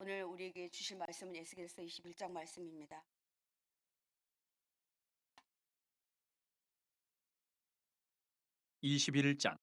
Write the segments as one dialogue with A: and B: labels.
A: 오늘 우리에게 주실 말씀은 에스겔서 21장 말씀입니다.
B: 21장.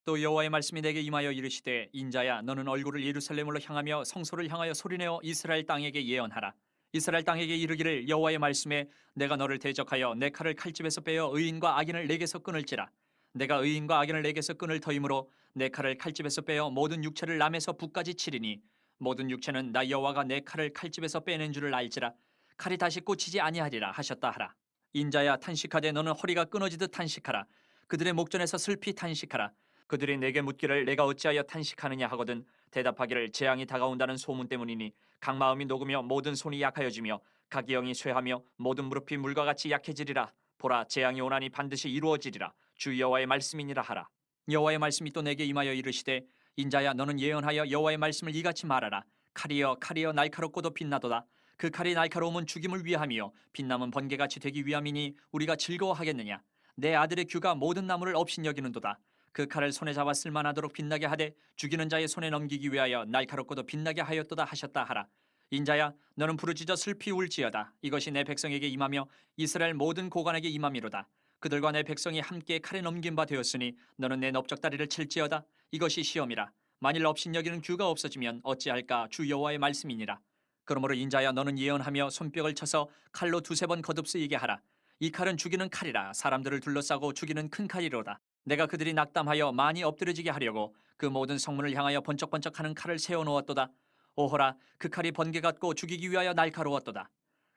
B: 또 여호와의 말씀이 내게 임하여 이르시되, 인자야, 너는 얼굴을 예루살렘으로 향하며 성소를 향하여 소리내어 이스라엘 땅에게 예언하라. 이스라엘 땅에게 이르기를, 여호와의 말씀에 내가 너를 대적하여 내 칼을 칼집에서 빼어 의인과 악인을 내게서 끊을지라. 내가 의인과 악인을 내게서 끊을 터이므로 내 칼을 칼집에서 빼어 모든 육체를 남에서 북까지 치리니, 모든 육체는 나 여호와가 내 칼을 칼집에서 빼낸 줄을 알지라. 칼이 다시 꽂히지 아니하리라 하셨다 하라. 인자야, 탄식하되 너는 허리가 끊어지듯 탄식하라. 그들의 목전에서 슬피 탄식하라. 그들이 내게 묻기를 내가 어찌하여 탄식하느냐 하거든 대답하기를 재앙이 다가온다는 소문 때문이니, 각 마음이 녹으며 모든 손이 약하여지며 각 영이 쇠하며 모든 무릎이 물과 같이 약해지리라. 보라, 재앙이 오나니 반드시 이루어지리라. 주 여호와의 말씀이니라 하라. 여호와의 말씀이 또 내게 임하여 이르시되, 인자야, 너는 예언하여 여호와의 말씀을 이같이 말하라. 칼이여 칼이여 날카롭고도 빛나도다. 그 칼이 날카로움은 죽임을 위함이요 빛남은 번개같이 되기 위함이니 우리가 즐거워하겠느냐. 내 아들의 규가 모든 나무를 업신여기는도다. 그 칼을 손에 잡아 쓸만하도록 빛나게 하되 죽이는 자의 손에 넘기기 위하여 날카롭고도 빛나게 하였도다 하셨다 하라. 인자야, 너는 부르짖어 슬피 울지어다. 이것이 내 백성에게 임하며 이스라엘 모든 고관에게 임함이로다. 그들과 내 백성이 함께 칼에 넘긴 바 되었으니 너는 내 넓적다리를 칠지어다. 이것이 시험이라. 만일 업신여기는 규가 없어지면 어찌할까. 주 여호와의 말씀이니라. 그러므로 인자야, 너는 예언하며 손뼉을 쳐서 칼로 두세 번 거듭쓰이게 하라. 이 칼은 죽이는 칼이라. 사람들을 둘러싸고 죽이는 큰 칼이로다. 내가 그들이 낙담하여 많이 엎드려지게 하려고 그 모든 성문을 향하여 번쩍번쩍하는 칼을 세워놓았도다. 오호라, 그 칼이 번개 같고 죽이기 위하여 날카로웠도다.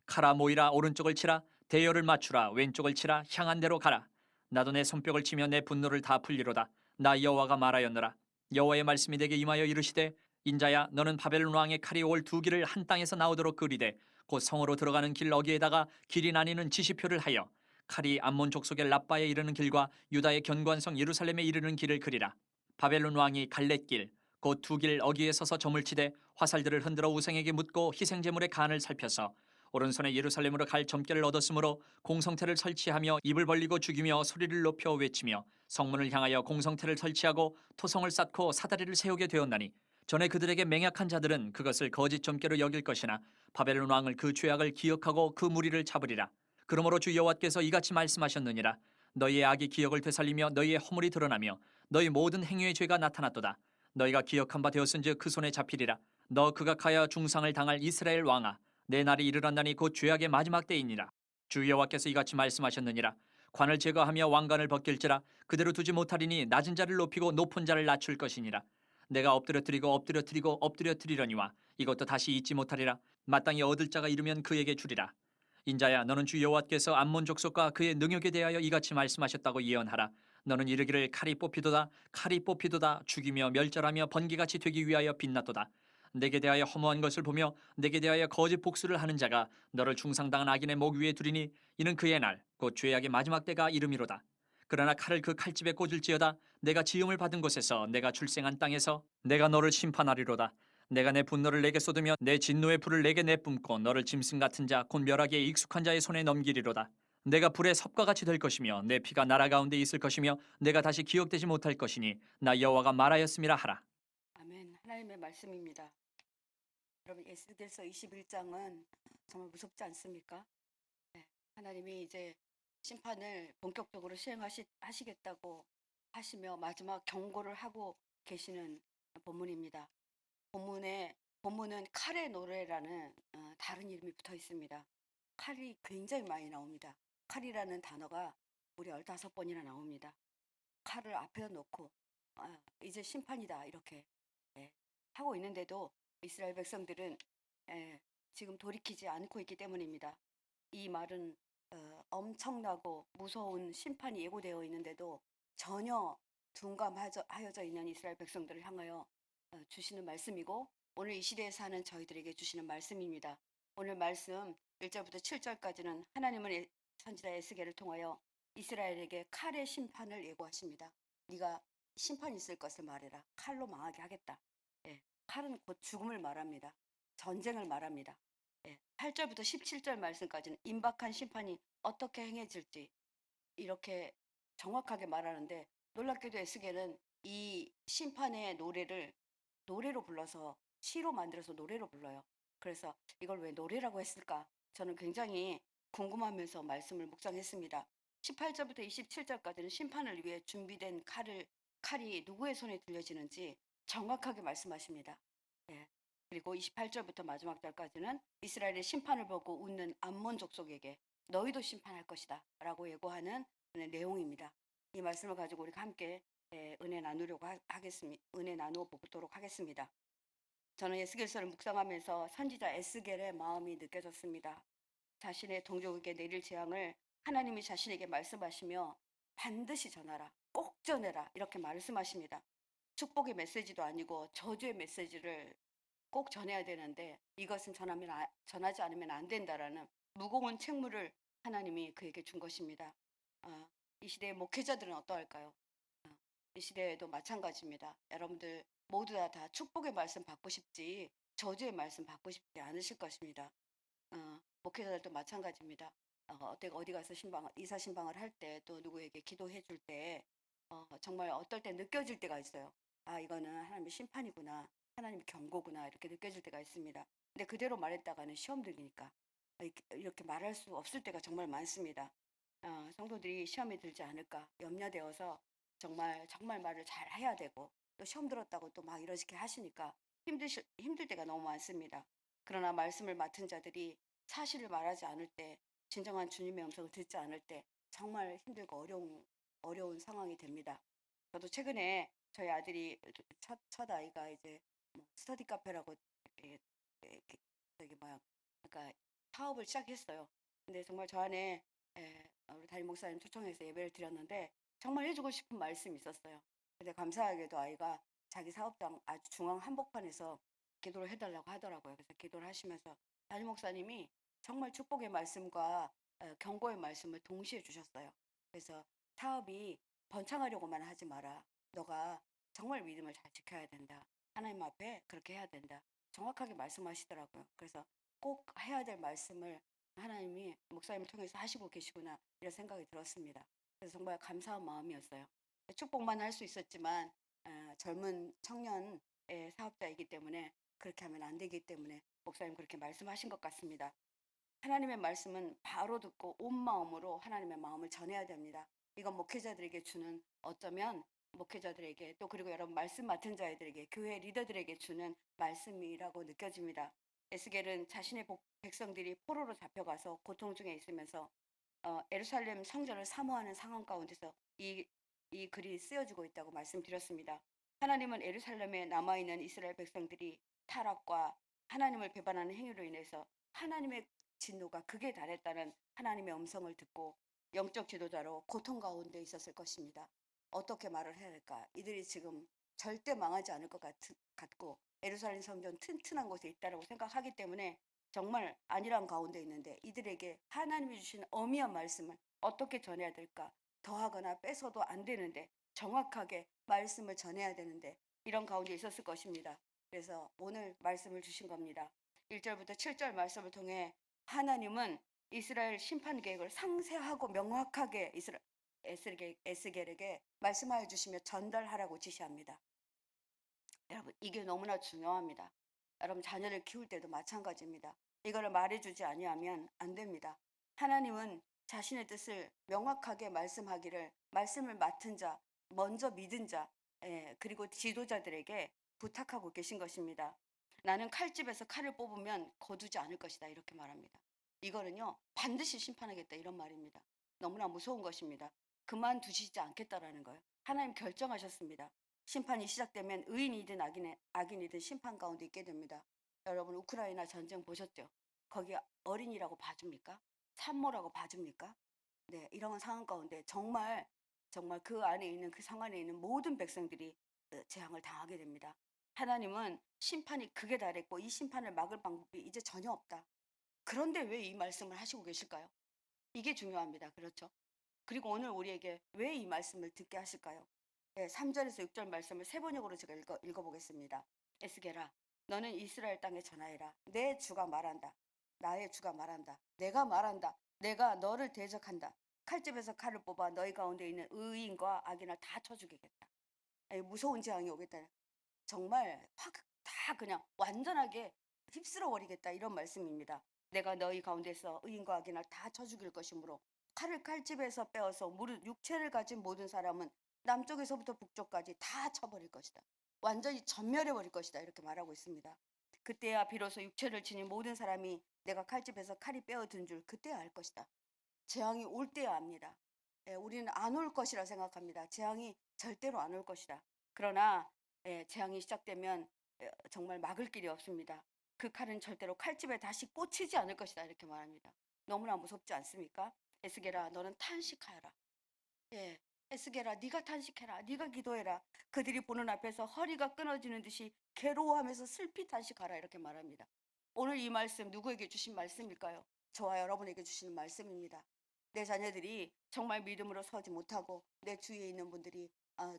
B: 칼아 모이라, 오른쪽을 치라. 대열을 맞추라. 왼쪽을 치라. 향한 대로 가라. 나도 내 손뼉을 치며 내 분노를 다 풀리로다. 나 여호와가 말하였노라. 여호와의 말씀이 내게 임하여 이르시되, 인자야, 너는 바벨론 왕의 칼이 올 두 길을 한 땅에서 나오도록 그리되 곧 성으로 들어가는 길 어기에다가 길이 나뉘는 지시표를 하여 칼이 암몬 족속의 라빠에 이르는 길과 유다의 견고한 예루살렘에 이르는 길을 그리라. 바벨론 왕이 갈렛길 곧 두 길 어기에 서서 점을 치되 화살들을 흔들어 우상에게 묻고 희생제물의 간을 살펴서 오른손에 예루살렘으로 갈 점괘를 얻었으므로 공성태를 설치하며 입을 벌리고 죽이며 소리를 높여 외치며 성문을 향하여 공성태를 설치하고 토성을 쌓고 사다리를 세우게 되었나니, 전에 그들에게 맹약한 자들은 그것을 거짓 점괘로 여길 것이나 바벨론 왕을 그 죄악을 기억하고 그 무리를 잡으리라. 그러므로 주 여호와께서 이같이 말씀하셨느니라. 너희의 악이 기억을 되살리며 너희의 허물이 드러나며 너희 모든 행위의 죄가 나타났도다. 너희가 기억한 바 되었은즉 그 손에 잡히리라. 너 극악하여 중상을 당할 이스라엘 왕아, 내 날이 이르렀나니 곧 죄악의 마지막 때이니라. 주 여호와께서 이같이 말씀하셨느니라. 관을 제거하며 왕관을 벗길지라. 그대로 두지 못하리니 낮은 자를 높이고 높은 자를 낮출 것이니라. 내가 엎드려뜨리고 엎드려뜨리고 엎드려뜨리려니와 이것도 다시 잊지 못하리라. 마땅히 얻을 자가 이르면 그에게 주리라. 인자야, 너는 주 여호와께서 암몬 족속과 그의 능욕에 대하여 이같이 말씀하셨다고 예언하라. 너는 이르기를 칼이 뽑히도다, 칼이 뽑히도다. 죽이며 멸절하며 번개같이 되기 위하여 빛났도다. 내게 대하여 허무한 것을 보며 내게 대하여 거짓 복수를 하는 자가 너를 중상당한 악인의 목 위에 두리니, 이는 그의 날 곧 죄악의 마지막 때가 이름이로다. 그러나 칼을 그 칼집에 꽂을지어다. 내가 지음을 받은 곳에서, 내가 출생한 땅에서 내가 너를 심판하리로다. 내가 내 분노를 내게 쏟으며 내 진노의 불을 내게 내뿜고 너를 짐승 같은 자 곧 멸하기에 익숙한 자의 손에 넘기리로다. 내가 불의 섭과 같이 될 것이며 내 피가 나라 가운데 있을 것이며 내가 다시 기억되지 못할 것이니 나 여호와가 말하였음이라 하라.
A: 아멘. 하나님의 말씀입니다. 여러분, 에스겔서 21장은 정말 무섭지 않습니까? 네. 하나님이 이제 심판을 본격적으로 시행하시겠다고 하시며 마지막 경고를 하고 계시는 본문입니다. 본문은 칼의 노래라는 다른 이름이 붙어 있습니다. 칼이 굉장히 많이 나옵니다. 칼이라는 단어가 무려 15번이나 나옵니다. 칼을 앞에 놓고 이제 심판이다 이렇게 예, 하고 있는데도 이스라엘 백성들은 지금 돌이키지 않고 있기 때문입니다. 이 말은 엄청나고 무서운 심판이 예고되어 있는데도 전혀 둔감하여져 있는 이스라엘 백성들을 향하여 주시는 말씀이고, 오늘 이 시대에 사는 저희들에게 주시는 말씀입니다. 오늘 말씀 1절부터 7절까지는 하나님은 선지자 에스겔을 통하여 이스라엘에게 칼의 심판을 예고하십니다. 네가 심판이 있을 것을 말해라. 칼로 망하게 하겠다. 예, 칼은 곧 죽음을 말합니다. 전쟁을 말합니다. 8절부터 17절 말씀까지는 임박한 심판이 어떻게 행해질지 이렇게 정확하게 말하는데, 놀랍게도 에스겔은 이 심판의 노래를 노래로 불러서 시로 만들어서 노래로 불러요. 그래서 이걸 왜 노래라고 했을까? 저는 굉장히 궁금하면서 말씀을 묵상했습니다. 18절부터 27절까지는 심판을 위해 준비된 칼이 누구의 손에 들려지는지 정확하게 말씀하십니다. 예. 그리고 28절부터 마지막 절까지는 이스라엘의 심판을 보고 웃는 암몬 족속에게 너희도 심판할 것이다 라고 예고하는 내용입니다. 이 말씀을 가지고 우리가 함께 은혜 나누려고 하겠습니다. 은혜 나누어 보도록 하겠습니다. 저는 에스겔서를 묵상하면서 선지자 에스겔의 마음이 느껴졌습니다. 자신의 동족에게 내릴 재앙을 하나님이 자신에게 말씀하시며 반드시 전하라, 꼭 전해라 이렇게 말씀하십니다. 축복의 메시지도 아니고 저주의 메시지를 꼭 전해야 되는데 이것은 전하지 않으면 안 된다라는 무거운 책무를 하나님이 그에게 준 것입니다. 이 시대의 목회자들은 어떠할까요? 이 시대에도 마찬가지입니다. 여러분들 모두 다 축복의 말씀 받고 싶지 저주의 말씀 받고 싶지 않으실 것입니다. 목회자들도 마찬가지입니다. 어디 가서 이사 신방을 할 때 또 누구에게 기도해 줄 때 정말 어떨 때 느껴질 때가 있어요. 아, 이거는 하나님의 심판이구나. 하나님의 경고구나. 이렇게 느껴질 때가 있습니다. 근데 그대로 말했다가는 시험 들리니까 이렇게 말할 수 없을 때가 정말 많습니다. 성도들이 시험에 들지 않을까 염려되어서 정말 말을 잘 해야 되고 또 시험 들었다고 또 막 이렇게 하시니까 힘들 때가 너무 많습니다. 그러나 말씀을 맡은 자들이 사실을 말하지 않을 때 진정한 주님의 음성을 듣지 않을 때 정말 힘들고 어려운 상황이 됩니다. 저도 최근에 저희 아들이 첫 아이가 이제 뭐 스터디 카페라고 이렇게 저기 뭐야 그러니까 사업을 시작했어요. 근데 정말 저 안에 우리 담임 목사님 초청해서 예배를 드렸는데 정말 해주고 싶은 말씀이 있었어요. 근데 감사하게도 아이가 자기 사업장 아주 중앙 한복판에서 기도를 해달라고 하더라고요. 그래서 기도를 하시면서 담임 목사님이 정말 축복의 말씀과 경고의 말씀을 동시에 주셨어요. 그래서 사업이 번창하려고만 하지 마라. 너가 정말 믿음을 잘 지켜야 된다. 하나님 앞에 그렇게 해야 된다. 정확하게 말씀하시더라고요. 그래서 꼭 해야 될 말씀을 하나님이 목사님을 통해서 하시고 계시구나 이런 생각이 들었습니다. 그래서 정말 감사한 마음이었어요. 축복만 할 수 있었지만 젊은 청년의 사업자이기 때문에 그렇게 하면 안 되기 때문에 목사님 그렇게 말씀하신 것 같습니다. 하나님의 말씀은 바로 듣고 온 마음으로 하나님의 마음을 전해야 됩니다. 이건 목회자들에게 주는 어쩌면 목회자들에게 또 그리고 여러분 말씀 맡은 자들에게 교회 리더들에게 주는 말씀이라고 느껴집니다. 에스겔은 자신의 백성들이 포로로 잡혀가서 고통 중에 있으면서 예루살렘 성전을 사모하는 상황 가운데서 이 글이 쓰여지고 있다고 말씀드렸습니다. 하나님은 예루살렘에 남아있는 이스라엘 백성들이 타락과 하나님을 배반하는 행위로 인해서 하나님의 진노가 극에 달했다는 하나님의 음성을 듣고 영적 지도자로 고통 가운데 있었을 것입니다. 어떻게 말을 해야 할까? 이들이 지금 절대 망하지 않을 것 같고 예루살렘 성전 튼튼한 곳에 있다고 생각하기 때문에 정말 안일한 가운데 있는데 이들에게 하나님이 주신 어미한 말씀을 어떻게 전해야 될까? 더하거나 뺏어도 안 되는데 정확하게 말씀을 전해야 되는데 이런 가운데 있었을 것입니다. 그래서 오늘 말씀을 주신 겁니다. 1절부터 7절 말씀을 통해 하나님은 이스라엘 심판 계획을 상세하고 명확하게 에스겔에게 말씀하여 주시며 전달하라고 지시합니다. 여러분 이게 너무나 중요합니다. 여러분 자녀를 키울 때도 마찬가지입니다. 이거를 말해주지 아니하면 안 됩니다. 하나님은 자신의 뜻을 명확하게 말씀하기를 말씀을 맡은 자, 먼저 믿은 자, 그리고 지도자들에게 부탁하고 계신 것입니다. 나는 칼집에서 칼을 뽑으면 거두지 않을 것이다 이렇게 말합니다. 이거는요 반드시 심판하겠다 이런 말입니다. 너무나 무서운 것입니다. 그만두시지 않겠다라는 거예요. 하나님 결정하셨습니다. 심판이 시작되면 의인이든 악인이든 심판 가운데 있게 됩니다. 여러분 우크라이나 전쟁 보셨죠? 거기 어린이라고 봐줍니까? 산모라고 봐줍니까? 네, 이런 상황 가운데 정말 그 안에 있는 그 상황에 있는 모든 백성들이 재앙을 당하게 됩니다. 하나님은 심판이 극에 달했고 이 심판을 막을 방법이 이제 전혀 없다. 그런데 왜 이 말씀을 하시고 계실까요? 이게 중요합니다. 그렇죠? 그리고 오늘 우리에게 왜 이 말씀을 듣게 하실까요? 3절에서 6절 말씀을 세 번역으로 제가 읽어보겠습니다. 에스겔아, 너는 이스라엘 땅에 전하여라. 내 주가 말한다. 나의 주가 말한다. 내가 말한다. 내가 너를 대적한다. 칼집에서 칼을 뽑아 너희 가운데 있는 의인과 악인을 다 쳐 죽이겠다. 무서운 재앙이 오겠다. 정말 다 그냥 완전하게 휩쓸어 버리겠다 이런 말씀입니다. 내가 너희 가운데서 의인과 악인을 다 쳐 죽일 것이므로 칼을 칼집에서 빼어서 무릇 육체를 가진 모든 사람은 남쪽에서부터 북쪽까지 다 쳐버릴 것이다. 완전히 전멸해 버릴 것이다. 이렇게 말하고 있습니다. 그때야 비로소 육체를 지닌 모든 사람이 내가 칼집에서 칼이 빼어든 줄 그때야 알 것이다. 재앙이 올 때야 압니다. 예, 우리는 안 올 것이라 생각합니다. 재앙이 절대로 안 올 것이다. 그러나 재앙이 시작되면 정말 막을 길이 없습니다. 그 칼은 절대로 칼집에 다시 꽂히지 않을 것이다. 이렇게 말합니다. 너무나 무섭지 않습니까? 에스겔아, 너는 탄식하여라. 예, 에스겔아, 네가 탄식해라. 네가 기도해라. 그들이 보는 앞에서 허리가 끊어지는 듯이 괴로워하면서 슬피 탄식하라. 이렇게 말합니다. 오늘 이 말씀 누구에게 주신 말씀일까요? 저와 여러분에게 주시는 말씀입니다. 내 자녀들이 정말 믿음으로 서지 못하고 내 주위에 있는 분들이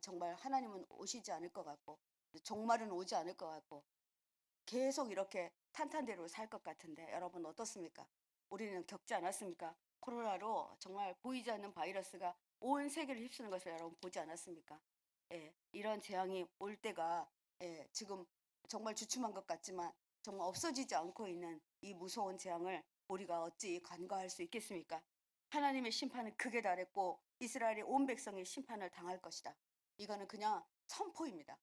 A: 정말 하나님은 오시지 않을 것 같고 종말은 오지 않을 것 같고 계속 이렇게 탄탄대로 살 것 같은데 여러분 어떻습니까? 우리는 겪지 않았습니까? 코로나로 정말 보이지 않는 바이러스가 온 세계를 휩쓰는 것을 여러분 보지 않았습니까? 예, 이런 재앙이 올 때가 지금 정말 주춤한 것 같지만 정말 없어지지 않고 있는 이 무서운 재앙을 우리가 어찌 간과할 수 있겠습니까? 하나님의 심판은 극에 달했고 이스라엘의 온 백성의 심판을 당할 것이다. 이거는 그냥 선포입니다.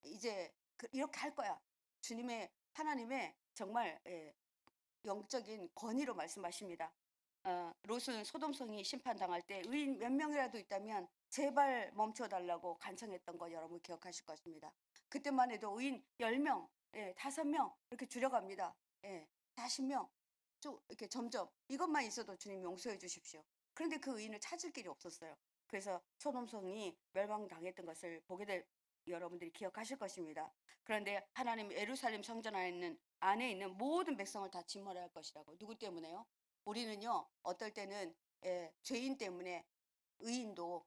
A: 이제 이렇게 할 거야. 주님의 하나님의 정말 영적인 권위로 말씀하십니다. 롯은 소돔성이 심판당할 때 의인 몇 명이라도 있다면 제발 멈춰달라고 간청했던 거 여러분 기억하실 것입니다. 그때만 해도 의인 10명, 5명 이렇게 줄여갑니다. 40명 쭉 이렇게 점점 이것만 있어도 주님 용서해 주십시오. 그런데 그 의인을 찾을 길이 없었어요. 그래서 소돔성이 멸망당했던 것을 보게 될 여러분들이 기억하실 것입니다. 그런데 하나님 예루살렘 성전 안에 있는 모든 백성을 다 진멸할 것이라고. 누구 때문에요? 우리는요 어떨 때는 죄인 때문에 의인도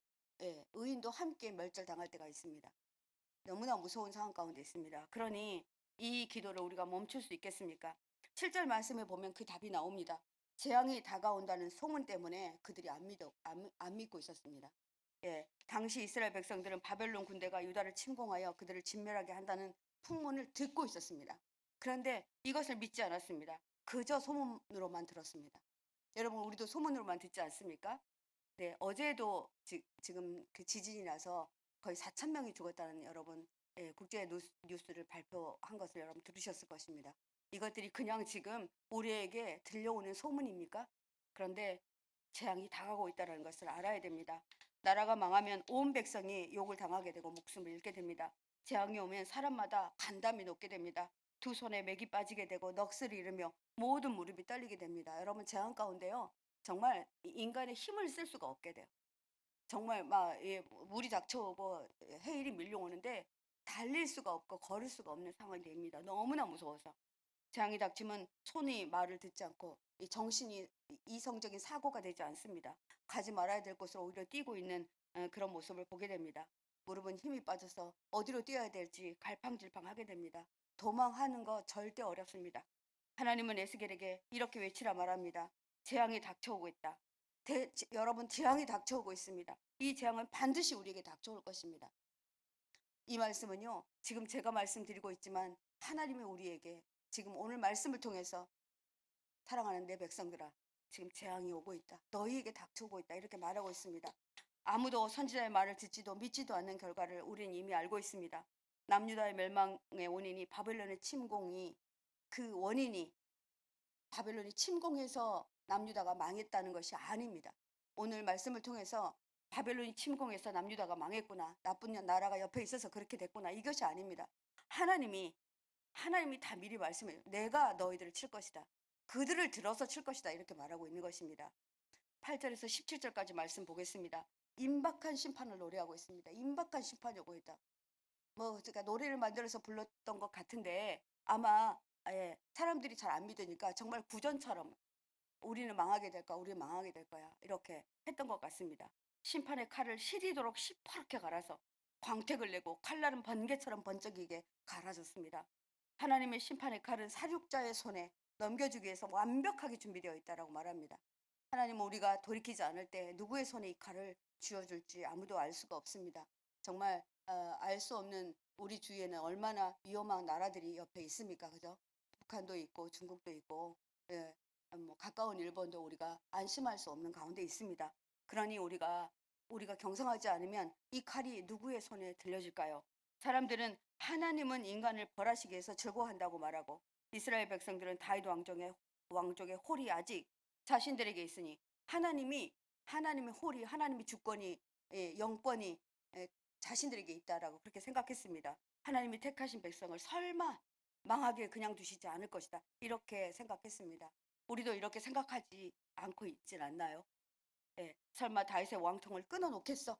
A: 의인도 함께 멸절당할 때가 있습니다. 너무나 무서운 상황 가운데 있습니다. 그러니 이 기도를 우리가 멈출 수 있겠습니까? 7절 말씀에 보면 그 답이 나옵니다. 재앙이 다가온다는 소문 때문에 그들이 안 믿고 있었습니다. 당시 이스라엘 백성들은 바벨론 군대가 유다를 침공하여 그들을 진멸하게 한다는 풍문을 듣고 있었습니다. 그런데 이것을 믿지 않았습니다. 그저 소문으로만 들었습니다. 여러분 우리도 소문으로만 듣지 않습니까? 네, 어제도 지금 그 지진이 나서 거의 4천 명이 죽었다는 여러분 국제 뉴스를 발표한 것을 여러분 들으셨을 것입니다. 이것들이 그냥 지금 우리에게 들려오는 소문입니까? 그런데 재앙이 다가오고 있다는 것을 알아야 됩니다. 나라가 망하면 온 백성이 욕을 당하게 되고 목숨을 잃게 됩니다. 재앙이 오면 사람마다 간담이 높게 됩니다. 두 손에 맥이 빠지게 되고 넋을 잃으며 모든 무릎이 떨리게 됩니다. 여러분 재앙 가운데요. 정말 인간의 힘을 쓸 수가 없게 돼요. 정말 막 물이 닥쳐오고 해일이 밀려오는데 달릴 수가 없고 걸을 수가 없는 상황이 됩니다. 너무나 무서워서. 재앙이 닥치면 손이 말을 듣지 않고 이 정신이 이성적인 사고가 되지 않습니다. 가지 말아야 될 곳으로 오히려 뛰고 있는 그런 모습을 보게 됩니다. 무릎은 힘이 빠져서 어디로 뛰어야 될지 갈팡질팡하게 됩니다. 도망하는 거 절대 어렵습니다. 하나님은 에스겔에게 이렇게 외치라 말합니다. 재앙이 닥쳐오고 있다. 여러분 재앙이 닥쳐오고 있습니다. 이 재앙은 반드시 우리에게 닥쳐올 것입니다. 이 말씀은요. 지금 제가 말씀드리고 있지만 하나님이 우리에게 지금 오늘 말씀을 통해서 사랑하는 내 백성들아 지금 재앙이 오고 있다. 너희에게 닥쳐오고 있다. 이렇게 말하고 있습니다. 아무도 선지자의 말을 듣지도 믿지도 않는 결과를 우리는 이미 알고 있습니다. 남유다의 멸망의 원인이 바벨론의 침공이 그 원인이 바벨론이 침공해서 남유다가 망했다는 것이 아닙니다. 오늘 말씀을 통해서 바벨론이 침공해서 남유다가 망했구나. 나쁜 나라가 옆에 있어서 그렇게 됐구나. 이것이 아닙니다. 하나님이 다 미리 말씀해요. 내가 너희들을 칠 것이다. 그들을 들어서 칠 것이다. 이렇게 말하고 있는 것입니다. 8절에서 17절까지 말씀 보겠습니다. 임박한 심판을 노래하고 있습니다. 임박한 심판이 오고 있다. 제가 노래를 만들어서 불렀던 것 같은데 아마 사람들이 잘 안 믿으니까 정말 구전처럼 우리는 망하게 될 거야. 우리는 망하게 될 거야. 이렇게 했던 것 같습니다. 심판의 칼을 시리도록 시퍼렇게 갈아서 광택을 내고 칼날은 번개처럼 번쩍이게 갈아졌습니다. 하나님의 심판의 칼은 사륙자의 손에 넘겨주기 위해서 완벽하게 준비되어 있다라고 말합니다. 하나님은 우리가 돌이키지 않을 때 누구의 손에 이 칼을 쥐어줄지 아무도 알 수가 없습니다. 정말 알 수 없는 우리 주위에는 얼마나 위험한 나라들이 옆에 있습니까? 그죠? 북한도 있고 중국도 있고, 예, 뭐 가까운 일본도 우리가 안심할 수 없는 가운데 있습니다. 그러니 우리가 경성하지 않으면 이 칼이 누구의 손에 들려질까요? 사람들은 하나님은 인간을 벌하시기 위해서 즐거워한다고 말하고, 이스라엘 백성들은 다윗 왕족의 홀이 아직 자신들에게 있으니, 하나님의 홀이, 하나님의 주권이, 영권이 자신들에게 있다라고 그렇게 생각했습니다. 하나님이 택하신 백성을 설마 망하게 그냥 두시지 않을 것이다, 이렇게 생각했습니다. 우리도 이렇게 생각하지 않고 있진 않나요? 설마 다윗의 왕통을 끊어놓겠어?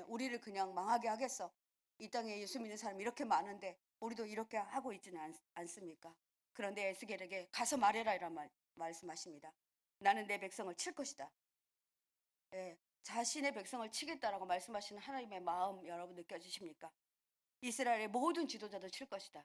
A: 우리를 그냥 망하게 하겠어? 이 땅에 예수 믿는 사람이 이렇게 많은데 우리도 이렇게 하고 있지는 않습니까? 그런데 에스겔에게 가서 말해라, 이런 말씀하십니다. 나는 내 백성을 칠 것이다. 자신의 백성을 치겠다라고 말씀하시는 하나님의 마음, 여러분 느껴지십니까? 이스라엘의 모든 지도자도 칠 것이다.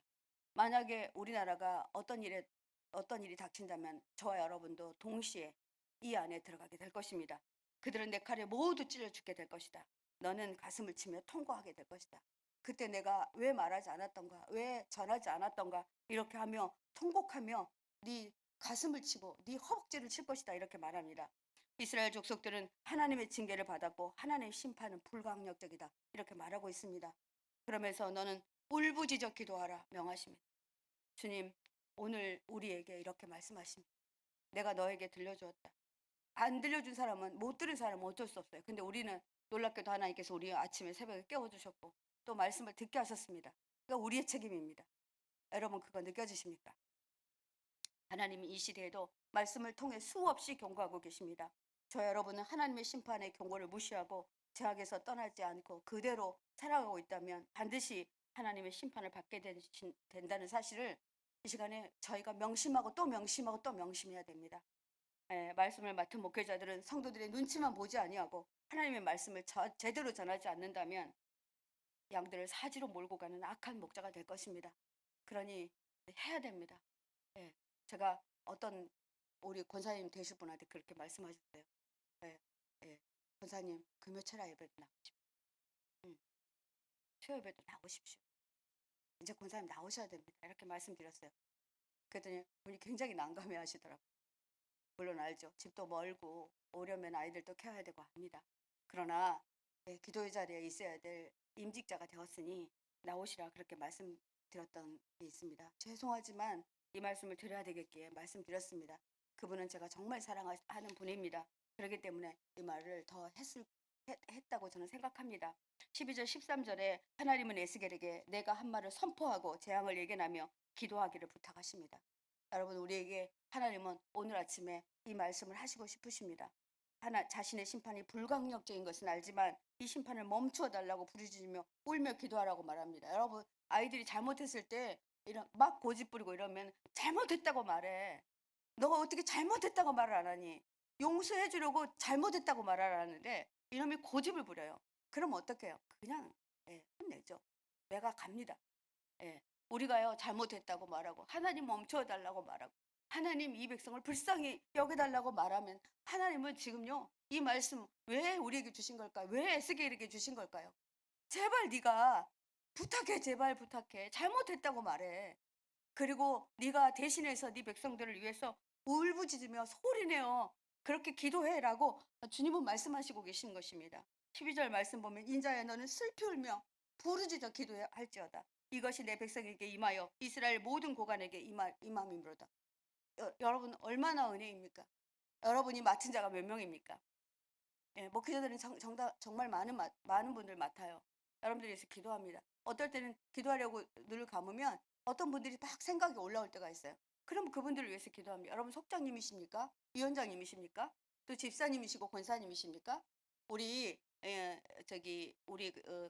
A: 만약에 우리나라가 어떤 일이 닥친다면 저와 여러분도 동시에 이 안에 들어가게 될 것입니다. 그들은 내 칼에 모두 찔려 죽게 될 것이다. 너는 가슴을 치며 통과하게 될 것이다. 그때 내가 왜 말하지 않았던가, 왜 전하지 않았던가, 이렇게 하며 통곡하며 네 가슴을 치고 네 허벅지를 칠 것이다, 이렇게 말합니다. 이스라엘 족속들은 하나님의 징계를 받았고 하나님의 심판은 불가항력적이다, 이렇게 말하고 있습니다. 그러면서 너는 울부짖어 기도하라 명하십니다. 주님, 오늘 우리에게 이렇게 말씀하십니다. 내가 너에게 들려주었다. 안 들려준 사람은, 못 들은 사람은 어쩔 수 없어요. 근데 우리는 놀랍게도 하나님께서 우리 아침에 새벽에 깨워주셨고 또 말씀을 듣게 하셨습니다. 그러니까 우리의 책임입니다. 여러분, 그거 느껴지십니까? 하나님이 이 시대에도 말씀을 통해 수없이 경고하고 계십니다. 저 여러분은 하나님의 심판의 경고를 무시하고 죄악에서 떠나지 않고 그대로 살아가고 있다면 반드시 하나님의 심판을 받게 된다는 사실을 이 시간에 저희가 명심하고 또 명심하고 또 명심해야 됩니다. 말씀을 맡은 목회자들은 성도들의 눈치만 보지 아니하고 하나님의 말씀을 제대로 전하지 않는다면 양들을 사지로 몰고 가는 악한 목자가 될 것입니다. 그러니 해야 됩니다. 제가 어떤 우리 권사님 되실 분한테 그렇게 말씀하셨어요. 권사님, 금요 철야 예배도 나오십시오. 수요 예배도 나오십시오. 이제 권사님 나오셔야 됩니다, 이렇게 말씀드렸어요. 그랬더니 분이 굉장히 난감해 하시더라고요. 물론 알죠. 집도 멀고 오려면 아이들도 키워야 되고 합니다. 그러나 기도의 자리에 있어야 될 임직자가 되었으니 나오시라, 그렇게 말씀드렸던 게 있습니다. 죄송하지만 이 말씀을 드려야 되겠기에 말씀드렸습니다. 그분은 제가 정말 사랑하는 분입니다. 그렇기 때문에 이 말을 더 했다고 저는 생각합니다. 12절 13절에 하나님은 에스겔에게 내가 한 말을 선포하고 재앙을 예견하며 기도하기를 부탁하십니다. 여러분, 우리에게 하나님은 오늘 아침에 이 말씀을 하시고 싶으십니다. 자신의 심판이 불가항력적인 것은 알지만 이 심판을 멈추어 달라고 부르짖으며 울며 기도하라고 말합니다. 여러분, 아이들이 잘못했을 때 막 고집 부리고 이러면 잘못했다고 말해. 너가 어떻게 잘못했다고 말을 안 하니? 용서해 주려고 잘못했다고 말을 안 하는데 이놈이 고집을 부려요. 그럼 어떡해요? 그냥 혼내죠. 내가 갑니다. 우리가요 잘못했다고 말하고 하나님 멈춰 달라고 말하고 하나님 이 백성을 불쌍히 여겨달라고 말하면 하나님은 지금요 이 말씀 왜 우리에게 주신 걸까요? 왜 에스겔에게 주신 걸까요? 제발 네가 부탁해, 제발 부탁해. 잘못했다고 말해. 그리고 네가 대신해서 네 백성들을 위해서 울부짖으며 소리내어 그렇게 기도해라고 주님은 말씀하시고 계신 것입니다. 12절 말씀 보면 인자야 너는 슬피 울며 부르짖어 기도할지어다. 이것이 내 백성에게 임하여 이스라엘 모든 고관에게 임함이므로다. 여러분, 얼마나 은혜입니까? 여러분이 맡은 자가 몇 명입니까? 목회자들은 정말 많은 분들 맡아요. 여러분들이 위해서 기도합니다. 어떨 때는 기도하려고 늘 감으면 어떤 분들이 막 생각이 올라올 때가 있어요. 그럼 그분들을 위해서 기도합니다. 여러분, 속장님이십니까? 위원장님이십니까? 또 집사님이시고 권사님이십니까? 우리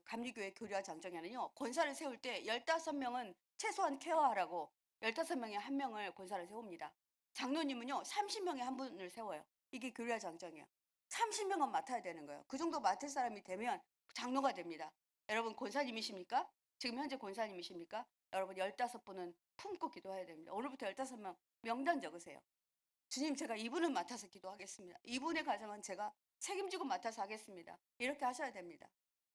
A: 감리교회 교류와 장정에는요 권사를 세울 때 15명은 최소한 케어하라고 15명에 한 명을 권사를 세웁니다. 장로님은요 30명에 한 분을 세워요. 이게 교류와 장정이에요. 30명은 맡아야 되는 거예요. 그 정도 맡을 사람이 되면 장로가 됩니다. 여러분, 권사님이십니까? 지금 현재 권사님이십니까? 여러분, 15분은 품고 기도해야 됩니다. 오늘부터 15명 명단 적으세요. 주님, 제가 이분을 맡아서 기도하겠습니다. 이분의 가정은 제가 책임지고 맡아서 하겠습니다. 이렇게 하셔야 됩니다.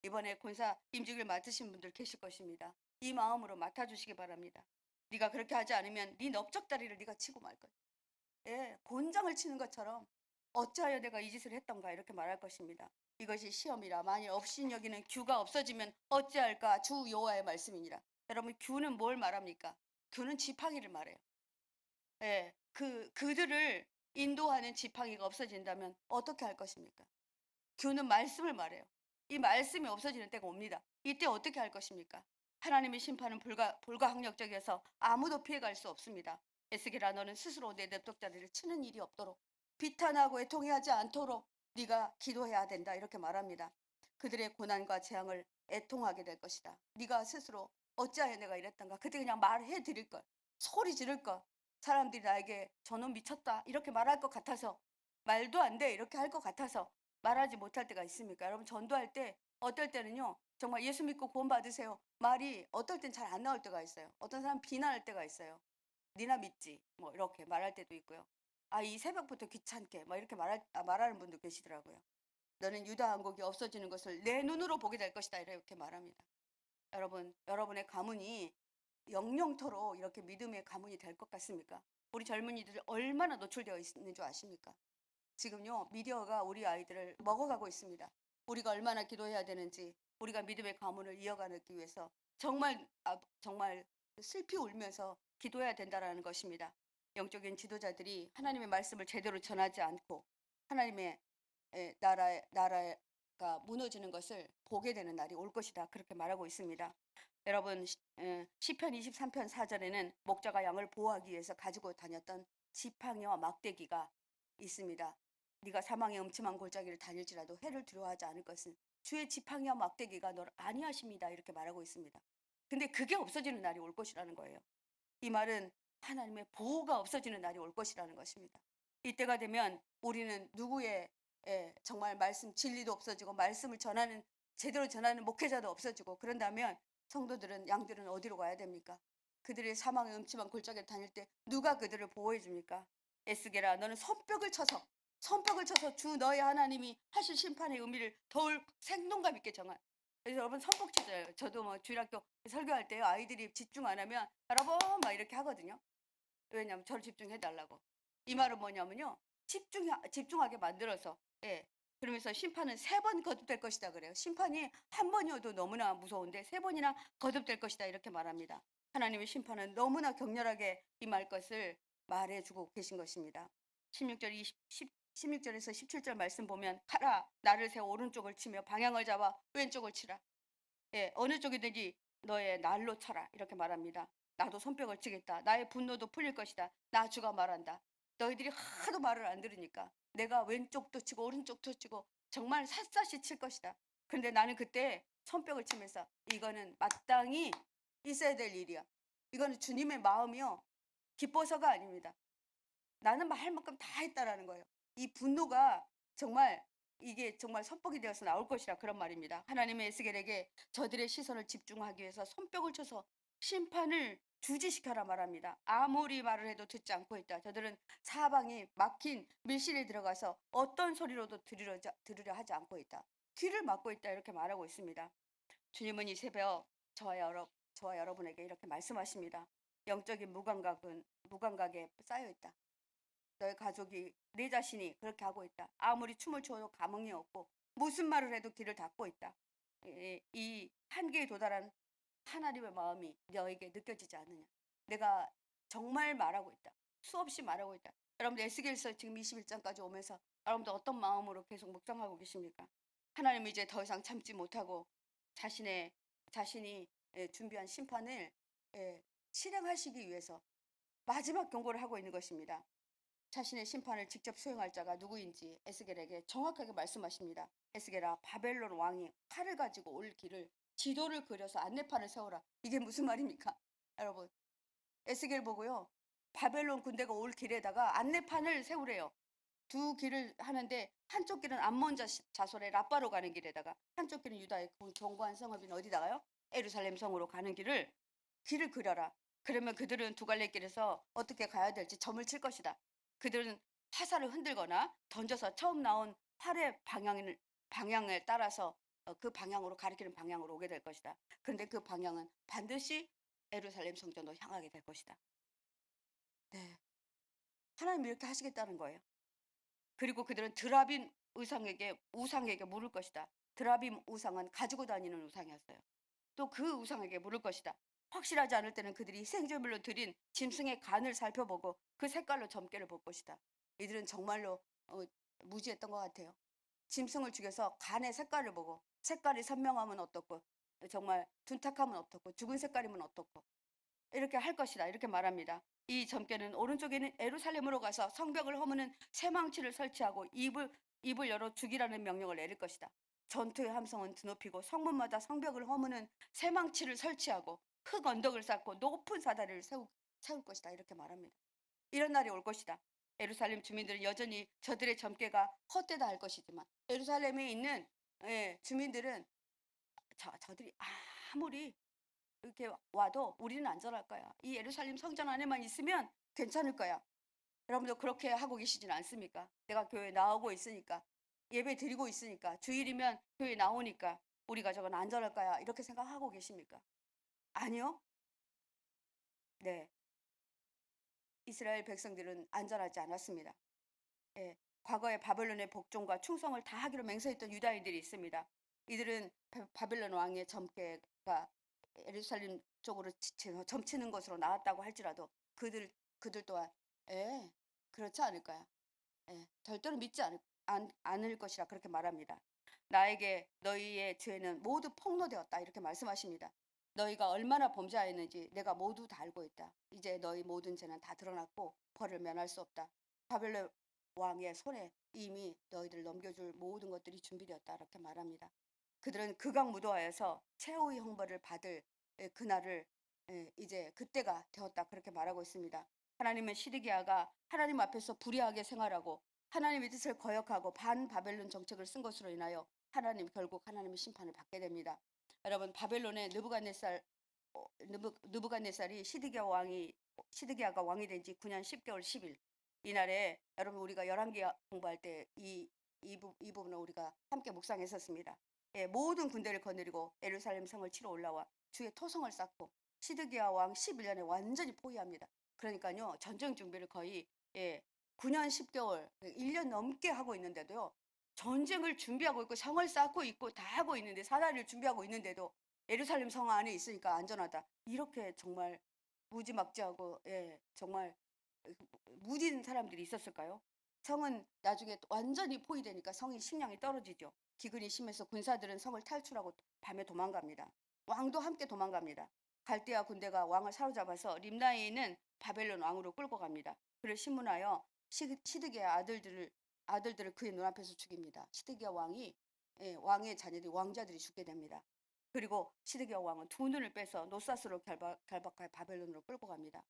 A: 이번에 권사 임직을 맡으신 분들 계실 것입니다. 이 마음으로 맡아주시기 바랍니다. 네가 그렇게 하지 않으면 네 넓적다리를 네가 치고 말 거야. 예, 곤장을 치는 것처럼 어찌하여 내가 이 짓을 했던가 이렇게 말할 것입니다. 이것이 시험이라 만일 업신여기는 규가 없어지면 어찌할까 주 여호와의 말씀이니라. 여러분 규는 뭘 말합니까? 규는 지팡이를 말해요. 예, 그들을 인도하는 지팡이가 없어진다면 어떻게 할 것입니까? 규는 말씀을 말해요. 이 말씀이 없어지는 때가 옵니다. 이때 어떻게 할 것입니까? 하나님의 심판은 불가항력적이어서 아무도 피해갈 수 없습니다. 에스겔아 너는 스스로 내 냅독자리를 치는 일이 없도록 비탄하고 애통해하지 않도록 네가 기도해야 된다 이렇게 말합니다. 그들의 고난과 재앙을 애통하게 될 것이다. 네가 스스로 어찌하여 내가 이랬던가 그때 그냥 말해 드릴 걸 소리 지를 걸 사람들이 나에게 저놈 미쳤다 이렇게 말할 것 같아서 말도 안 돼 이렇게 할 것 같아서 말하지 못할 때가 있습니까? 여러분 전도할 때 어떨 때는요. 정말 예수 믿고 구원 받으세요. 말이 어떨 땐 잘 안 나올 때가 있어요. 어떤 사람 비난할 때가 있어요. 니나 믿지 뭐 이렇게 말할 때도 있고요. 아 이 새벽부터 귀찮게 막 이렇게 말하는 분도 계시더라고요. 너는 유다 왕국이 없어지는 것을 내 눈으로 보게 될 것이다 이렇게 말합니다. 여러분 여러분의 가문이 영영토로 이렇게 믿음의 가문이 될 것 같습니까? 우리 젊은이들 얼마나 노출되어 있는 줄 아십니까? 지금요 미디어가 우리 아이들을 먹어가고 있습니다. 우리가 얼마나 기도해야 되는지 우리가 믿음의 가문을 이어가기 위해서 정말 슬피 울면서 기도해야 된다라는 것입니다. 영적인 지도자들이 하나님의 말씀을 제대로 전하지 않고 하나님의 나라가 무너지는 것을 보게 되는 날이 올 것이다 그렇게 말하고 있습니다. 여러분 시편 23편 4절에는 목자가 양을 보호하기 위해서 가지고 다녔던 지팡이와 막대기가 있습니다. 네가 사망의 음침한 골짜기를 다닐지라도 해를 두려워하지 않을 것은 주의 지팡이와 막대기가 너를 안위하십니다 이렇게 말하고 있습니다. 근데 그게 없어지는 날이 올 것이라는 거예요. 이 말은 하나님의 보호가 없어지는 날이 올 것이라는 것입니다. 이때가 되면 우리는 누구의 정말 말씀 진리도 없어지고 말씀을 제대로 전하는 목회자도 없어지고 그런다면 성도들은 양들은 어디로 가야 됩니까? 그들의 사망의 음침한 골짜기를 다닐 때 누가 그들을 보호해 줍니까? 에스겔아 너는 손뼉을 쳐서 주 너의 하나님이 하실 심판의 의미를 더욱 생동감 있게 정한. 그래서 여러분 손뼉 쳐줘요. 저도 뭐 주일학교 설교할 때요 아이들이 집중 안 하면 여러분 막 이렇게 하거든요. 왜냐하면 저를 집중해 달라고. 이 말은 뭐냐면요 집중하게 만들어서 그러면서 심판은 3번 거듭될 것이다 그래요. 심판이 한 번이어도 너무나 무서운데 3번이나 거듭될 것이다 이렇게 말합니다. 하나님의 심판은 너무나 격렬하게 임할 것을 말해주고 계신 것입니다. 16절에서 17절 말씀 보면 가라 나를 세워 오른쪽을 치며 방향을 잡아 왼쪽을 치라. 어느 쪽이든지 너의 날로 쳐라 이렇게 말합니다. 나도 손뼉을 치겠다. 나의 분노도 풀릴 것이다. 나 주가 말한다. 너희들이 하도 말을 안 들으니까 내가 왼쪽도 치고 오른쪽도 치고 정말 샅샅이 칠 것이다. 그런데 나는 그때 손뼉을 치면서 이거는 마땅히 있어야 될 일이야. 이거는 주님의 마음이요. 기뻐서가 아닙니다. 나는 할 만큼 다 했다라는 거예요. 이 분노가 정말 이게 정말 선뻑이 되어서 나올 것이라 그런 말입니다. 하나님의 에스겔에게 저들의 시선을 집중하기 위해서 손뼉을 쳐서 심판을 주지시켜라 말합니다. 아무리 말을 해도 듣지 않고 있다. 저들은 사방이 막힌 밀실에 들어가서 어떤 소리로도 들으려 하지 않고 있다. 귀를 막고 있다 이렇게 말하고 있습니다. 주님은 이 새벽 저와 여러분에게 이렇게 말씀하십니다. 영적인 무감각에 쌓여 있다. 너의 가족이 내 자신이 그렇게 하고 있다. 아무리 춤을 춰도 감흥이 없고 무슨 말을 해도 귀를 닫고 있다. 이 한계에 도달한 하나님의 마음이 너에게 느껴지지 않느냐. 내가 정말 말하고 있다. 수없이 말하고 있다. 여러분들 에스겔서 지금 21장까지 오면서 여러분들 어떤 마음으로 계속 묵상하고 계십니까? 하나님은 이제 더 이상 참지 못하고 자신이 준비한 심판을 실행하시기 위해서 마지막 경고를 하고 있는 것입니다. 자신의 심판을 직접 수행할 자가 누구인지 에스겔에게 정확하게 말씀하십니다. 에스겔아 바벨론 왕이 칼을 가지고 올 길을 지도를 그려서 안내판을 세워라. 이게 무슨 말입니까? 여러분 에스겔 보고요. 바벨론 군대가 올 길에다가 안내판을 세우래요. 두 길을 하는데 한쪽 길은 암몬 자손의 라빠로 가는 길에다가 한쪽 길은 유다의 견고한 성읍인 어디다가요? 예루살렘 성으로 가는 길을 그려라. 그러면 그들은 두 갈래 길에서 어떻게 가야 될지 점을 칠 것이다. 그들은 화살을 흔들거나 던져서 처음 나온 활의 방향을 따라서 그 방향으로 가리키는 방향으로 오게 될 것이다. 그런데 그 방향은 반드시 예루살렘 성전으로 향하게 될 것이다. 네. 하나님이 이렇게 하시겠다는 거예요. 그리고 그들은 드라빔 우상에게 물을 것이다. 드라빔 우상은 가지고 다니는 우상이었어요. 또 그 우상에게 물을 것이다. 확실하지 않을 때는 그들이 희생제물로 드린 짐승의 간을 살펴보고 그 색깔로 점괘를 볼 것이다. 이들은 정말로 무지했던 것 같아요. 짐승을 죽여서 간의 색깔을 보고 색깔이 선명하면 어떻고 정말 둔탁하면 어떻고 죽은 색깔이면 어떻고 이렇게 할 것이다. 이렇게 말합니다. 이 점괘는 오른쪽에 있는 예루살렘으로 가서 성벽을 허무는 새망치를 설치하고 입을 열어 죽이라는 명령을 내릴 것이다. 전투의 함성은 드높이고 성문마다 성벽을 허무는 새망치를 설치하고 흙 언덕을 쌓고 높은 사다리를 세울 것이다. 이렇게 말합니다. 이런 날이 올 것이다. 예루살렘 주민들은 여전히 저들의 점괘가 헛되다 할 것이지만 예루살렘에 있는 주민들은 저들이 아무리 이렇게 와도 우리는 안전할 거야. 이 예루살렘 성전 안에만 있으면 괜찮을 거야. 여러분도 그렇게 하고 계시진 않습니까? 내가 교회 나오고 있으니까, 예배 드리고 있으니까, 주일이면 교회 나오니까 우리 가족은 안전할 거야. 이렇게 생각하고 계십니까? 아니요. 네. 이스라엘 백성들은 안전하지 않았습니다. 예, 과거에 바벨론의 복종과 충성을 다 하기로 맹세했던 유다인들이 있습니다. 이들은 바벨론 왕의 점괘가 예루살렘 쪽으로 점치는 것으로 나왔다고 할지라도 그들 또한 그렇지 않을까요? 절대로 믿지 않을 것이라 그렇게 말합니다. 나에게 너희의 죄는 모두 폭로되었다 이렇게 말씀하십니다. 너희가 얼마나 범죄하였는지 내가 모두 다 알고 있다. 이제 너희 모든 죄는 다 드러났고 벌을 면할 수 없다. 바벨론 왕의 손에 이미 너희들 넘겨줄 모든 것들이 준비되었다 이렇게 말합니다. 그들은 극악무도하여서 최후의 형벌을 받을 그날을 이제 그때가 되었다 그렇게 말하고 있습니다. 하나님은 시드기야가 하나님 앞에서 불의하게 생활하고 하나님의 뜻을 거역하고 반바벨론 정책을 쓴 것으로 인하여 결국 하나님의 심판을 받게 됩니다. 여러분 바벨론의 느부갓네살이 시드기야가 왕이 된 지 9년 10개월 10일 이날에 여러분 우리가 열왕기 공부할 때 이 부분을 우리가 함께 묵상했었습니다. 모든 군대를 거느리고 예루살렘 성을 치러 올라와 주의 토성을 쌓고 시드기야 왕 11년에 완전히 포위합니다. 그러니까요 전쟁 준비를 거의 9년 10개월 1년 넘게 하고 있는데도요 전쟁을 준비하고 있고 성을 쌓고 있고 다 하고 있는데 사다리를 준비하고 있는데도 예루살렘 성 안에 있으니까 안전하다 이렇게 정말 무지막지하고 정말 무딘 사람들이 있었을까요? 성은 나중에 완전히 포위되니까 성이 식량이 떨어지죠. 기근이 심해서 군사들은 성을 탈출하고 밤에 도망갑니다. 왕도 함께 도망갑니다. 갈대아 군대가 왕을 사로잡아서 림나에 있는 바벨론 왕으로 끌고 갑니다. 그를 신문하여 시드기야 아들들을 그의 눈앞에서 죽입니다. 시드기야 왕의 자녀들이 왕자들이 죽게 됩니다. 그리고 시드기야 왕은 두 눈을 빼서 노사스로 결박하여 바벨론으로 끌고 갑니다.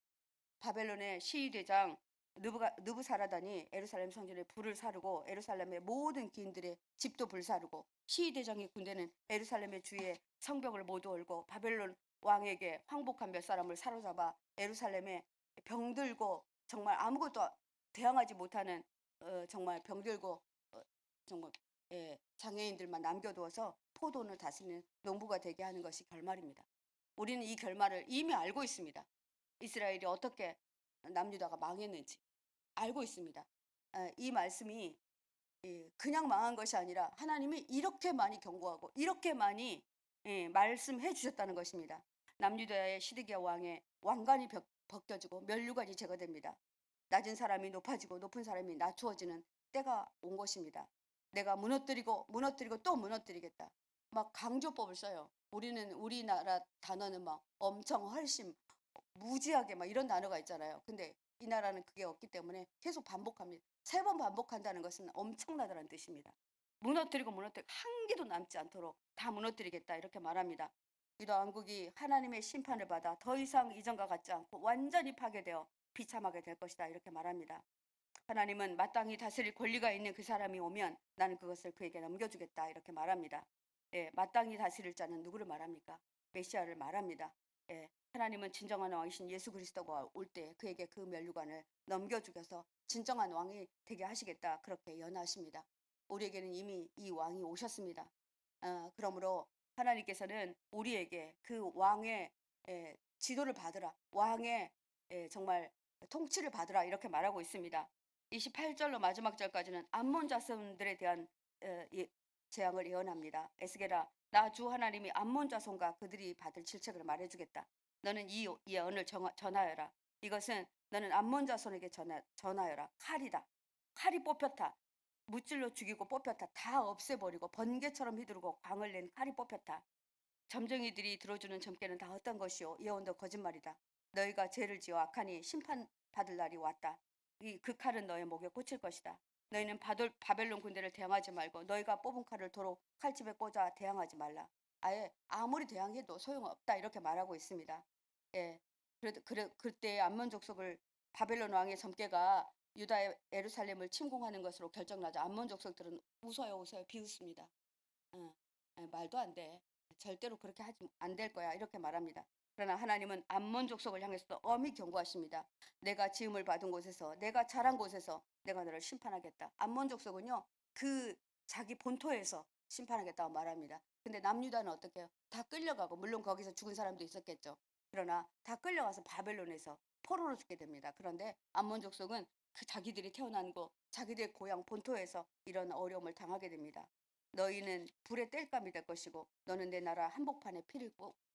A: 바벨론의 시위대장 느부사라단이 예루살렘 성전에 불을 사르고 예루살렘의 모든 기인들의 집도 불사르고 시위대장의 군대는 예루살렘의 주위에 성벽을 모두 얼고 바벨론 왕에게 황복한 몇 사람을 사로잡아 예루살렘에 병들고 정말 아무것도 대항하지 못하는 정말 병들고 정말 장애인들만 남겨두어서 포도원을 다스리는 농부가 되게 하는 것이 결말입니다. 우리는 이 결말을 이미 알고 있습니다. 이스라엘이 어떻게 남유다가 망했는지 알고 있습니다. 이 말씀이 그냥 망한 것이 아니라 하나님이 이렇게 많이 경고하고 이렇게 많이 말씀해 주셨다는 것입니다. 남유다의 시드기야 왕의 왕관이 벗겨지고 면류관이 제거됩니다. 낮은 사람이 높아지고 높은 사람이 낮추어지는 때가 온 것입니다. 내가 무너뜨리고 또 무너뜨리겠다. 막 강조법을 써요. 우리나라 단어는 막 엄청 훨씬 무지하게 막 이런 단어가 있잖아요. 근데 이 나라는 그게 없기 때문에 계속 반복합니다. 3번 반복한다는 것은 엄청나다는 뜻입니다. 무너뜨리고 한 개도 남지 않도록 다 무너뜨리겠다 이렇게 말합니다. 유다 왕국이 하나님의 심판을 받아 더 이상 이전과 같지 않고 완전히 파괴되어 비참하게 될 것이다 이렇게 말합니다. 하나님은 마땅히 다스릴 권리가 있는 그 사람이 오면 나는 그것을 그에게 넘겨주겠다 이렇게 말합니다. 마땅히 다스릴 자는 누구를 말합니까? 메시아를 말합니다. 하나님은 진정한 왕이신 예수 그리스도가 올 때 그에게 그 면류관을 넘겨주셔서 진정한 왕이 되게 하시겠다 그렇게 연하십니다. 우리에게는 이미 이 왕이 오셨습니다. 그러므로 하나님께서는 우리에게 그 왕의 지도를 받으라, 왕의 정말 통치를 받으라 이렇게 말하고 있습니다. 28절로 마지막 절까지는 암몬 자손들에 대한 재앙을 예언합니다. 에스겔아, 나 주 하나님이 암몬 자손과 그들이 받을 질책을 말해주겠다. 너는 이 예언을 전하여라. 이것은 너는 암몬 자손에게 전하여라. 칼이다. 칼이 뽑혔다. 무찔러 죽이고 뽑혔다. 다 없애버리고 번개처럼 휘두르고 광을 낸 칼이 뽑혔다. 점쟁이들이 들어주는 점괘는 다 어떤 것이요? 예언도 거짓말이다. 너희가 죄를 지어 악하니 심판받을 날이 왔다. 그 칼은 너의 목에 꽂힐 것이다. 너희는 바벨론 군대를 대항하지 말고 너희가 뽑은 칼을 도로 칼집에 꽂아 대항하지 말라. 아예 아무리 대항해도 소용없다 이렇게 말하고 있습니다. 예, 그때 암몬 족속을 바벨론 왕의 점괘가 유다의 예루살렘을 침공하는 것으로 결정나자 암몬 족속들은 웃어요 비웃습니다. 말도 안 돼. 절대로 그렇게 하지 안 될 거야 이렇게 말합니다. 그러나 하나님은 암몬 족속을 향해서 엄히 경고하십니다. 내가 지음을 받은 곳에서, 내가 자란 곳에서 내가 너를 심판하겠다. 암몬 족속은요, 그 자기 본토에서 심판하겠다고 말합니다. 근데 남유다는 어떻게 해요? 다 끌려가고, 물론 거기서 죽은 사람도 있었겠죠. 그러나 다 끌려가서 바벨론에서 포로로 죽게 됩니다. 그런데 암몬 족속은 그 자기들이 태어난 곳, 자기들의 고향 본토에서 이런 어려움을 당하게 됩니다. 너희는 불의 땔감이 될 것이고 너는 내 나라 한복판에 피를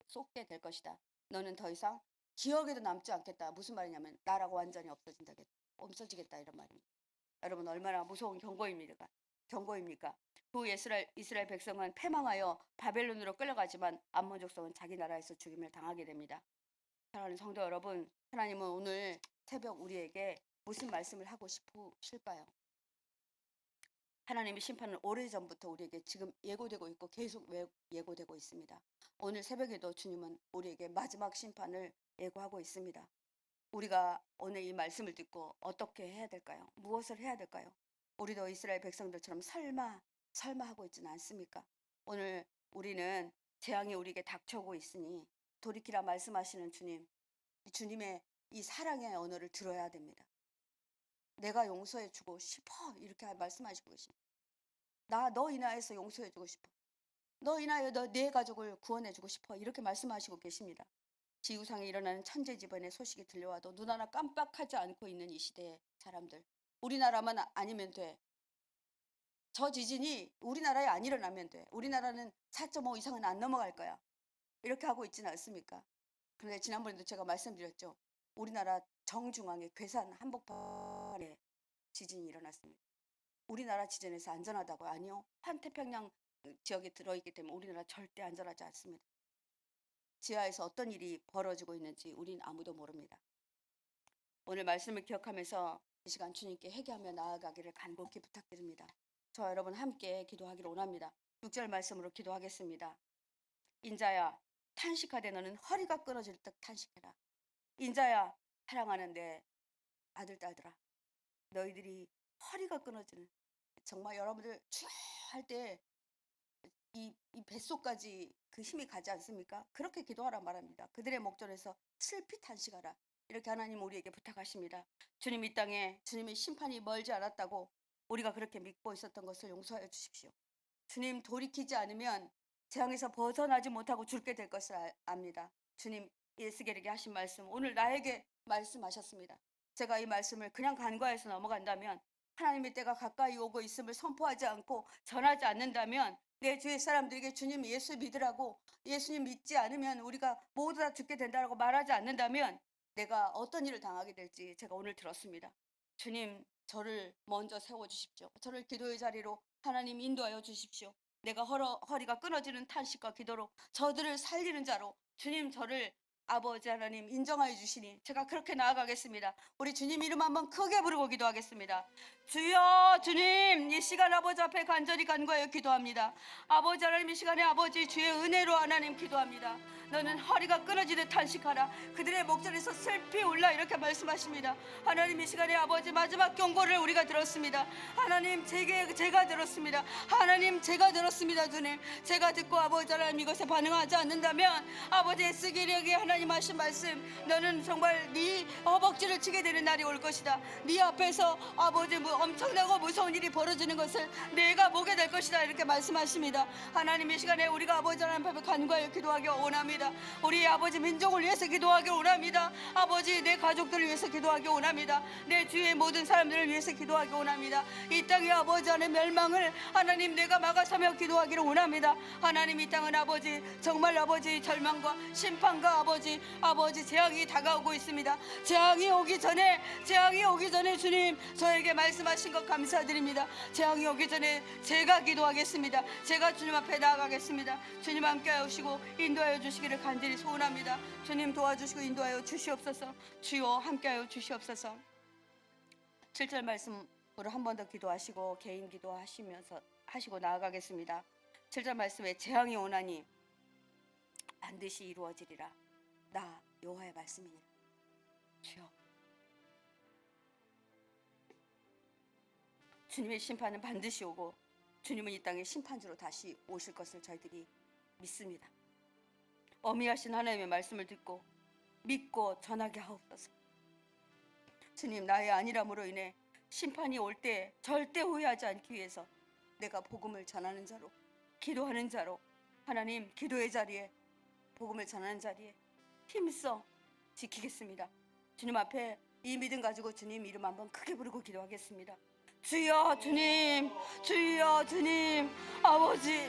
A: 쏟게 될 것이다. 너는 더 이상 기억에도 남지 않겠다. 무슨 말이냐면 나라가 완전히 없어지겠다 이런 말입니다. 여러분 얼마나 무서운 경고입니까? 그 이스라엘 백성은 패망하여 바벨론으로 끌려가지만 암몬 족속은 자기 나라에서 죽임을 당하게 됩니다. 사랑하는 성도 여러분, 하나님은 오늘 새벽 우리에게 무슨 말씀을 하고 싶으실까요? 하나님의 심판은 오래전부터 우리에게 지금 예고되고 있고 계속 예고되고 있습니다. 오늘 새벽에도 주님은 우리에게 마지막 심판을 예고하고 있습니다. 우리가 오늘 이 말씀을 듣고 어떻게 해야 될까요? 무엇을 해야 될까요? 우리도 이스라엘 백성들처럼 설마 하고 있지는 않습니까? 오늘 우리는 재앙이 우리에게 닥쳐오고 있으니 돌이키라 말씀하시는 주님의 이 사랑의 언어를 들어야 됩니다. 내가 용서해 주고 싶어 이렇게 말씀하시고 계십니다. 너 인하여서 용서해 주고 싶어. 너 인하여 내 가족을 구원해 주고 싶어 이렇게 말씀하시고 계십니다. 지구상에 일어나는 천재지변의 소식이 들려와도 눈 하나 깜빡하지 않고 있는 이 시대의 사람들, 우리나라만 아니면 돼. 저 지진이 우리나라에 안 일어나면 돼. 우리나라는 4.5 이상은 안 넘어갈 거야. 이렇게 하고 있지는 않습니까? 그런데 지난번에도 제가 말씀드렸죠. 우리나라 정중앙에 괴산 한복판에 지진이 일어났습니다. 우리나라 지진에서 안전하다고요? 아니요. 환태평양 지역에 들어있기 때문에 우리나라 절대 안전하지 않습니다. 지하에서 어떤 일이 벌어지고 있는지 우린 아무도 모릅니다. 오늘 말씀을 기억하면서 이 시간 주님께 회개하며 나아가기를 간곡히 부탁드립니다. 저와 여러분 함께 기도하기를 원합니다. 6절 말씀으로 기도하겠습니다. 인자야, 탄식하되 너는 허리가 끊어질 듯 탄식해라. 인자야, 사랑하는 내 아들 딸들아, 너희들이 허리가 끊어지는, 정말 여러분들 할 때 이 뱃속까지 그 힘이 가지 않습니까? 그렇게 기도하라 말합니다. 그들의 목전에서 슬피 탄식하라. 이렇게 하나님 우리에게 부탁하십니다. 주님 이 땅에 주님의 심판이 멀지 않았다고 우리가 그렇게 믿고 있었던 것을 용서하여 주십시오. 주님 돌이키지 않으면 재앙에서 벗어나지 못하고 죽게 될 것을 압니다. 주님 에스겔에게 하신 말씀 오늘 나에게 말씀하셨습니다. 제가 이 말씀을 그냥 간과해서 넘어간다면, 하나님의 때가 가까이 오고 있음을 선포하지 않고 전하지 않는다면, 내 주위 사람들에게 주님 예수 믿으라고, 예수님 믿지 않으면 우리가 모두 다 죽게 된다고 말하지 않는다면 내가 어떤 일을 당하게 될지 제가 오늘 들었습니다. 주님 저를 먼저 세워주십시오. 저를 기도의 자리로 하나님 인도하여 주십시오. 내가 허리가 끊어지는 탄식과 기도로 저들을 살리는 자로 주님 저를 아버지 하나님 인정하여 주시니 제가 그렇게 나아가겠습니다. 우리 주님 이름 한번 크게 부르고 기도하겠습니다. 주여, 주님 이 시간 아버지 앞에 간절히 간구하여 기도합니다. 아버지 하나님 이 시간에 아버지 주의 은혜로 하나님 기도합니다. 너는 허리가 끊어지듯 탄식하라. 그들의 목전에서 슬피 울라 이렇게 말씀하십니다. 하나님 이 시간에 아버지 마지막 경고를 우리가 들었습니다. 하나님 제가 들었습니다. 하나님 제가 들었습니다. 주님 제가 듣고 아버지 하나님 이것에 반응하지 않는다면 아버지 에스겔에게 하나님 하나님 하신 말씀, 너는 정말 네 허벅지를 치게 되는 날이 올 것이다. 네 앞에서 아버지 엄청나고 무서운 일이 벌어지는 것을 내가 보게 될 것이다. 이렇게 말씀하십니다. 하나님, 이 시간에 우리가 아버지 하나님 앞에 간구하여 기도하기 원합니다. 우리 아버지 민족을 위해서 기도하기 원합니다. 아버지, 내 가족들을 위해서 기도하기 원합니다. 내 주위의 모든 사람들을 위해서 기도하기 원합니다. 이 땅의 아버지 하나님 멸망을 하나님 내가 막아서며 기도하기를 원합니다. 하나님, 이 땅은 아버지 정말 아버지 절망과 심판과 아버지 재앙이 다가오고 있습니다. 재앙이 오기 전에 주님 저에게 말씀하신 것 감사드립니다. 재앙이 오기 전에 제가 기도하겠습니다. 제가 주님 앞에 나아가겠습니다. 주님 함께 하시고 인도하여 주시기를 간절히 소원합니다. 주님 도와주시고 인도하여 주시옵소서. 주여 함께하여 주시옵소서. 7절 말씀으로 한 번 더 기도하시고 개인 기도하시고 나아가겠습니다. 7절 말씀에 재앙이 오나니 반드시 이루어지리라. 나 여호와의 말씀이니라. 주여, 주님의 심판은 반드시 오고 주님은 이 땅에 심판주로 다시 오실 것을 저희들이 믿습니다. 어미하신 하나님의 말씀을 듣고 믿고 전하게 하옵소서. 주님, 나의 안일함으로 인해 심판이 올 때 절대 후회하지 않기 위해서 내가 복음을 전하는 자로, 기도하는 자로, 하나님 기도의 자리에, 복음을 전하는 자리에 힘써 지키겠습니다. 주님 앞에 이 믿음 가지고 주님 이름 한번 크게 부르고 기도하겠습니다. 주여 주님, 주여 주님, 아버지